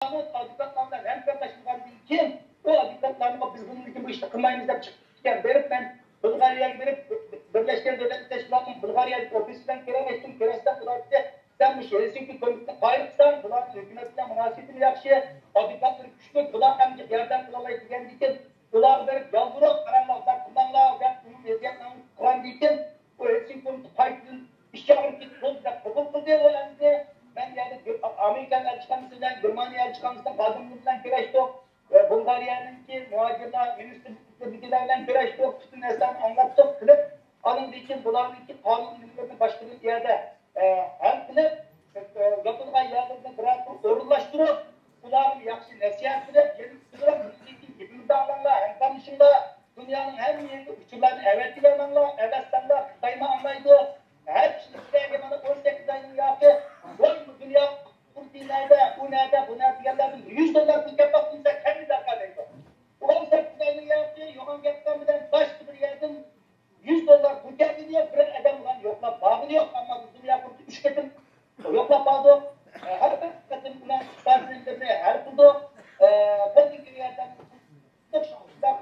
Adikatlarla hemkardaşlıklar için o adikatlarla biz bunun için bu işte kılmayımız da çıktıkken verip ben Bulgarya'ya gidip Birleşken Devletler Teşkilatı'nın Bulgarya'daki ofisinden keremeştim, keresten Bulgarya'da sen bu Helsinki komitesi paylıksan, Bulgarya hükümetiyle münasebetini yakşı, adikatları güçlü, Bulgar hem yerden kılamayı diken Bulgar verip yaldırıp karanlıklar kullanılar ve bunun vaziyetlerini kuran diken o Helsinki komitesi paylıkların işçi hareketi olacak, kabul kıldığı öğrendi. Ben yani Amerikan elçikanlığından, Germanya elçikanlığından, kadınlıktan güreştik. Bulgarya'nın ki muhacirler, ministrlikle bilgilerden güreştik. Bütün esnafı anlattık. Kılıp alındığı için bunların ki kanun ünlülerinin başladığı yerde hem kılıp yapılgan yerlerinde bırakıp orullaştırıp bunların yakşı nesihat kılıp gelip kılıp hepimizde alanlar, hem konuşumda dünyanın her yerinde uçurlarını evet dilemenler, evet sanlar, kıtayma anlaydı. Hepsini sıraya bana 18 ayının yaptı. Bu dünya bu dinlerde, bu nerede, bu nerede yerlerden $100 bir kebap inse kendi dakikadaydı. 18 ayının yaptı, Yohan Getkam'dan başka bir yerden $100 bu geldi diye bir adam ulan yokla bağlı yok ama bu dünya kurdu 3 ketim yokla bağlı. Her ketim ulan bazılarında her buldu. Bir yerden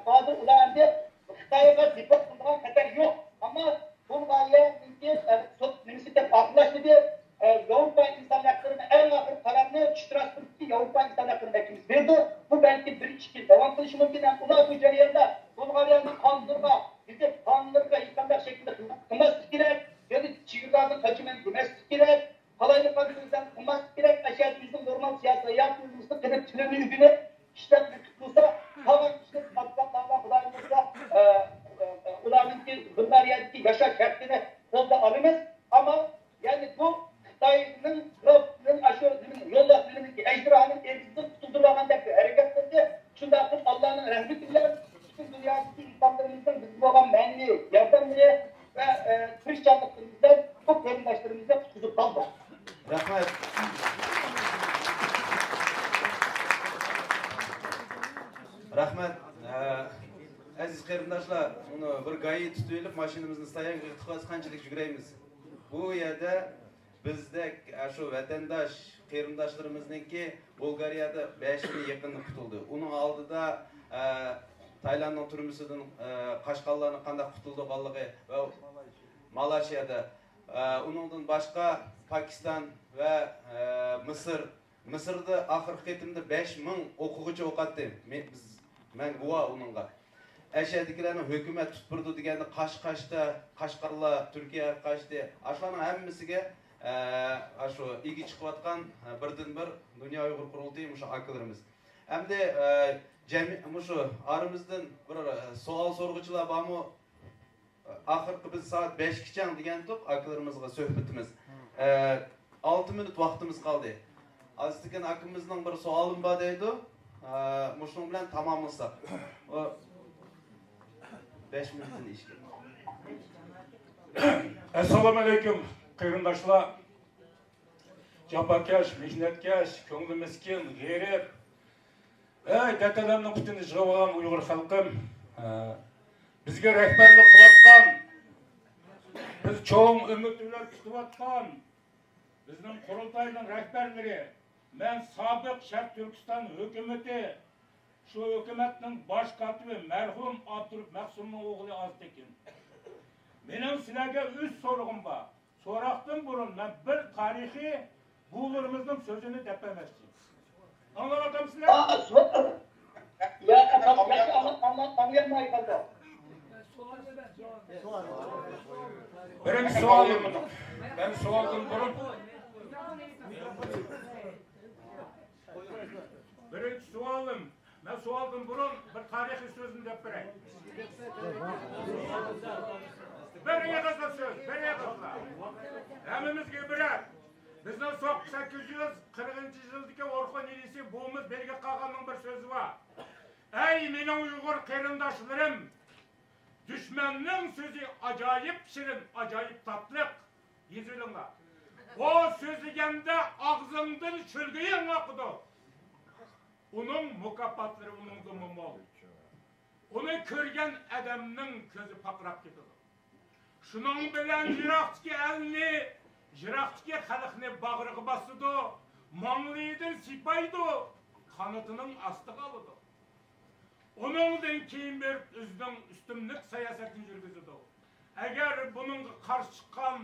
bazı ulan diye Xitay'a dipot bulduğun kadar yok ama Bulgarya Üniversite farklılaştı diye Avrupa İnsan Hakları'nın en ağır kararını Strasbourg'daki Avrupa İnsan Hakları Mahkemesi verdi. Bu belki bir iki devam kılışı mümkün. Buna bu ceriyanda Bulgarya'nın kanunlarına, bizim kanunlarına insanlar şeklinde kılması gerek. Yani çiğirlerden kaçımen demesi gerek. Halaylı kanunlardan kılması gerek. Aşağıda bizim normal siyasete yaptığımızda kılıp tülünü ügünü işlemle tutulsa tamam işte matbuatlarla kulağımızda ulanınki Bulgarya'daki yaşa şartını kolda alınız ama yani bu Xitay'ın aşırı yolda dilimindeki ejderhanın elimizde tutuldurulagan bir hareketlerdi. Şunda akıl Allah'ın rahmetiyle bütün dünyadaki insanlarımızdan bizim olan menli, yardımlı ve Hristiyanlıklarımızdan bu peygamberlerimizden tutup kaldı. Rahmet. Rahmet. Aziz qarindoshlar, uni bir gayi tutib, mashinamizni stayan qilib qanchalik yuguraymiz. Bu yerda bizda shu vatandosh qarindoshlarimizningki Bulgariyada 5000 yaqinni qutuldi. Uning oldida Taylandning turmusidan Qashqarlarning qanday qutulganligi va Malayziyada uningdan boshqa Pokiston va Misrda oxirgi qitimda 5000 o'quvchi o'qatdi. Men guvoh uningga. Aşağıdakilerin hükümet tutturdu degende Qashqarlar, Türkiye qaçtı. Aşılarning hammasiga şu igi çıkıvatkan birden-bir Dünya Uyghur Qurultayı şu akalarımız. Hem de şu aramızdan bir sual sorguchilar bormi? Axırkı biz saat 5 degandik akalarımızga söhbetimiz. 6 minut vaqtimiz qoldi. Azizlikin akimizning bir sualim bor deydi. Muşun bilan tamamlasak. 5 minutun işi. Assalamu alaikum, qarindoshlar. Jafakash, mehnatkash, ko'ngli miskin, g'erib. Datalarning qutini yig'ib Uyg'ur xalqim. Bizga rahbarlik qilayotgan, biz cho'ng umid bilan kutayotgan bizning qurultayning rahbarlari, men sobiq Sharq Turkiston hukumati, şu hükümetin baş katibi merhum Abdurrahman Mahsum'un oğlu Aztekin. Benim sizlerge 3 sorum var. Soraktım burun, ben bir tarihi buğularımızın sözünü depemezsin. Anlamadım sizler? Ya anlayamayı kaldı. Benim sualım bunu. Ben sualım burun. Benim sualım. Ben sualdım burun bir tarihi sözünü deppereyim. Beriye kızla söz, beriye kızla. Hemimizge birer. Bizden 840 yıldaki Orkun ilisi buğumuz belge kalkanın bir sözü var. Ey menin Uygur qarindoshlarım, düşmanның sözü acayip şirin, acayip tatlık. Yüzülünler. O sözlegende ağzından çölgeyen okudu. Onun mükafatları onun dumumol. Onu körgen adamның közü pakrap gidiyor. Şunun bilen jiraktaki elini, jiraktaki halkını bağrığı basıdı, manlıydı, sipaydı. kanıtının astığı alıdı. Onundan keyin bir özünün üstünlük siyasatını yürgüzüdü. Eğer bunun karşı çıkan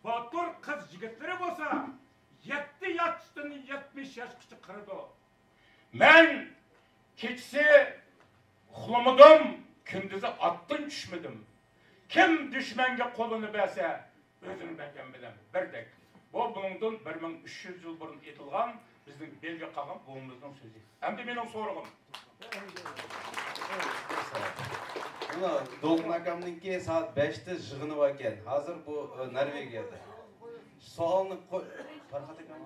batur kız yigitleri olsa 7 yaştan 70 yaşgacha qirdi. Men kechsi uxlamadim, kunduzi otdan tushmadim. Kim dushmanga qo'lini bersa, o'zini bergan bilan birdek. Bu buningdan 1300 yil burun aytilgan bizning belga qolgan buvimizning so'zi. Endi mening so'rag'im. Buna Dolqin akamningki soat 5da yig'ini bor ekan. Hozir bu Norvegiyada. Savolni qo'y. Farhat akam,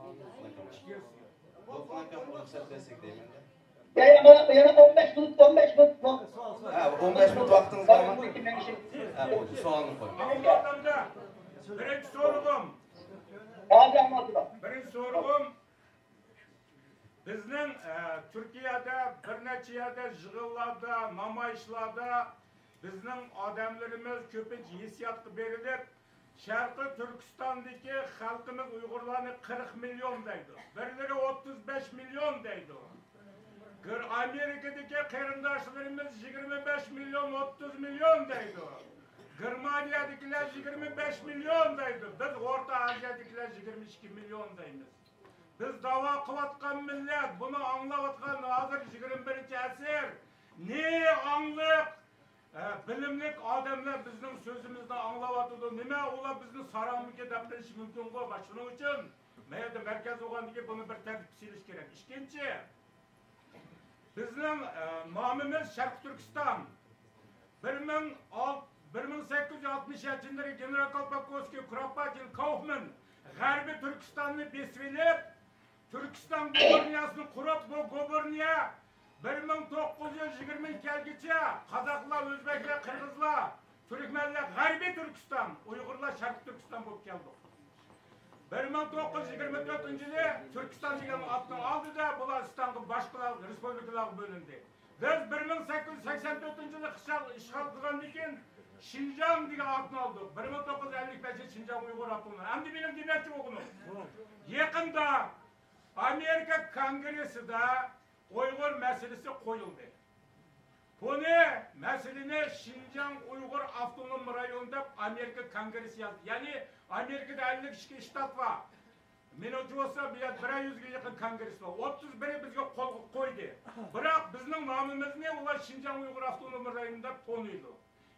Dolqin akam ruxsat bersak deyman-da. Yana 15 minut. Ha, 15 minut vaqtingiz bormi? Ha, bo'ldi. Savolni qo'y. Anlatamda. Birinchi so'rag'im. Hozir anlatıram. Birinchi so'rag'im. Bizning Turkiyada bir necha yerda yig'inlarda, namoyishlarda bizning odamlarimiz ko'pincha hissiyatga berilib, Sharqiy Turkistondagi xalqimiz Uyg'urlarni 40 million deydi. Birlari 35 million deydi. Amerikadagi qarindoshlarimiz 25 million, 30 million deydi. Germaniyadagilar 25 million deydi. Biz O'rta Osiyadagilar 22 million deymiz. Biz dava qilayotgan millat, buni anglayotgan hozir 21-asr ne angliq, bilimlik odamlar bizning so'zimizni anglayotdi. Nima ular bizni saramiga deb bilish mumkin-ku? Shuning uchun mayda markaz o'g'andagi buni bir tartib selish kerak. Ikkinchi, bizning nomimiz Sharq Turkiston. 1867-yilda General Kolpakovskiy, Kuropatkin, Kaufman G'arbiy Turkistonni besvilib, Turkiston guberniyasini qurib, bu guberniya 1922-yilgacha qozoqlar, o'zbeklar, qirg'izlar, turkmanlar G'arbiy Turkiston, Uyg'urlar Sharq Turkiston bo'lib keldi. 1924-yili Turkiston degan otni oldida bular Istanbul boshqa respublikalarga bo'lindi. Biz 1884-yili ishg'ol qilgandan keyin Şinjan degan otni oldik. 1955-yilda Şinjan Uyg'ur otini. Endi mening demoqchi o'g'lim. Yaqinda Amerika Kongressida Uyg'ur masalasi qo'yildi. Buni masalani Şinjan Uyg'ur avtonom rayonida Amerika Kongressi yazdi. Ya'ni Amerikada 52 shtat bor. Menimcha bo'lsa, bu yerda 100 ga yaqin kongress bor. 31 bizga qo'l qo'ydi. Biroq bizning nomimizni ular Şinjan Uyg'ur avtonom rayonida qo'ydi.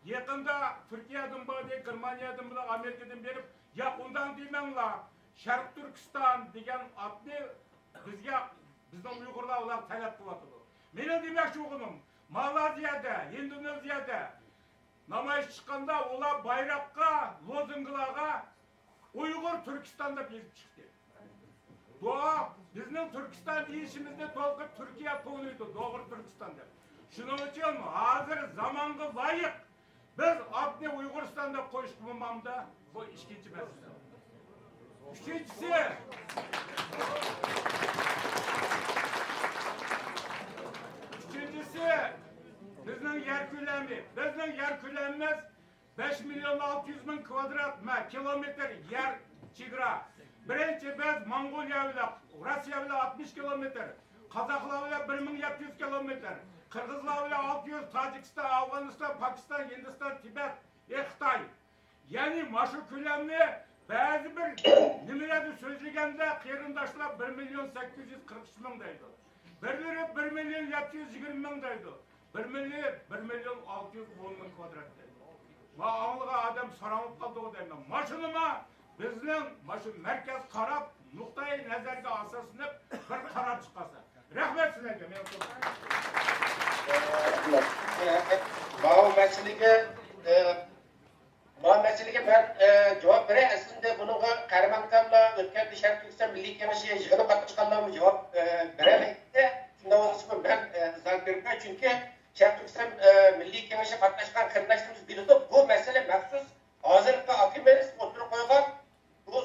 Yaqinda Turkiyadan bo'ldi, Germaniyadan bilan Amerikadan berib, ya undan deymanglar, Sharq Turkiston degan otni bizga bizning Uyg'urlar ular talab qilyapti. Meni demoqchi o'g'lim, Malayziyada, Indoneziyada namoyish chiqqanda ular bayroqqa, lozunglarga Uyg'ur Turkistonda berib chiqdi. Dua bizning Turkiston deyishimizda to'liq Turkiya to'g'riydi, to'g'ri Turkiston deb. Shuning uchun hozir zamonga loyiq biz otni Uyg'uristonda qo'yish qilmamda bu ikkinchi masala. Üçüncüsü bizning yer ko'lamimiz 5 milyon 600 bin kvadrat kilometr yer chegara. Birinchi biz Mongoliya bilan, Rossiya bilan 60 kilometr, Qozoqlar bilan 1700 kilometr, Qirg'izlar bilan 600, Tojikiston, Afg'oniston, Pokiston, Hindiston, Tibet, Xitoy. Ya'ni mashu ko'lamni ba'zi bir nimalarni so'zlaganda qarindoshlar 1 milyon 843 ming deydi. Birlari 1 milyon 720 ming deydi. 1 milyon 610 ming kvadrat deydi. Va avliga odam so'rab qoldi deyman. Mashinama bizning mashu markaz qarab, nuqtai nazarga asoslanib bir qaror chiqasa. Rahmat sizlarga. Bu meseleге ben cevap vereyim. Aslında bununla Karamantam'la Ötkerdi Şarkı Türkistan Milli Kenişi yığını katışkanlarımı cevap veremeyim de. Şimdi olsun ben zan görmüyorum. Çünkü Şarkı Türkistan Milli Kenişi katışkan kırdaşlarımız biliyordu. Bu mesele mahsus hazırlıkta akım veririz. Oturup koyulan bu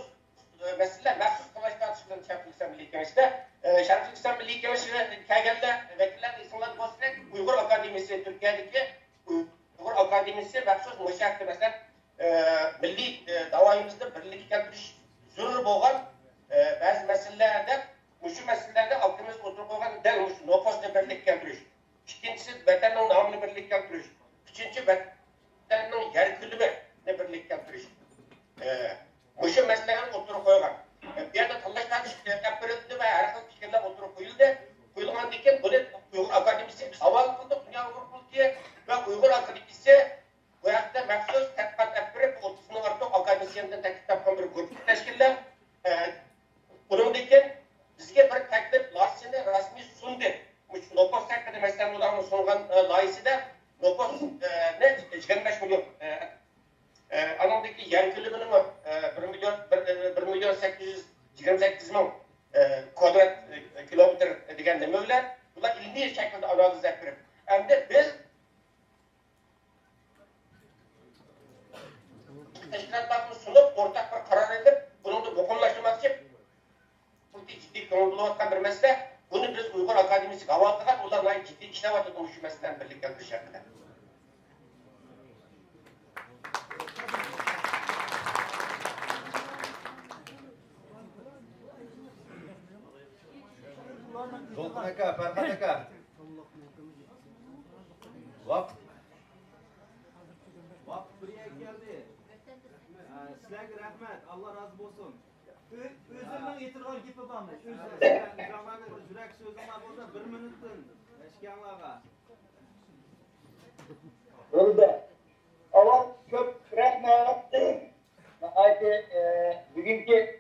mesele mahsus kılaştan çıkan Şarkı Türkistan Milli Kenişi'de. Şarkı Türkistan Milli Kenişi'de KGL'de vekiller insanlar bahsederek Uygur Akademisi Türkiye'deki Uygur Akademisi mahsus müşahede mesela milliy davoyimizda birlikka keltirish zarur bo'lgan ba'zi masalalarda, shu masalalarda xalqimiz o'tirib qolgan dal shu namını birlik keltiriş. İkincisi vatanın namını birlik keltiriş. Üçüncü vatanın yer külümü birlik keltiriş. Muşu mesleğini oturup koygan. Bir yerde tanışlar yap verildi ve her xil fikirler oturup koyuldu. Koyulgan diken bunu Uyghur Akademisi hava kıldı, Dünya Uyghur Kultiye ve Uyghur Akademisi bu yakta məxsus tədqiqat ettirip 30'dan artıq akademisiyenden təklif yapan bir grup teşkiller. Bunun diken bizge bir təklif layihəsini rasmi sundu. Nopos hakkında mesela odamın sungan layihəsi de Nopos ne 25 milyon. Anadaki yer külümünün 1 milyon 828 bin kvadrat kilometre degen demeler. Bunlar ilmi şekilde analiz ettirip. Hem de biz teşkilatlarını sunup ortak bir karar edip bunu da mukumlaştırmak için bu ciddi konulduğu bir mesele. Bunu biz Uyghur Akademisi havalığa onlarla ciddi işlevatı konuşmasından birlikte yapacaklar. Dolkun aka, Ferhat aka. Vakt buraya geldi. Sizlerge rahmet. Allah razı olsun. Özümün yetirgan gipi varmış. Özüm zamanı yürek sözüm var burada 1 minutdan eşkıyanlarga. Burada. Aval köp rahmet. Bugünkü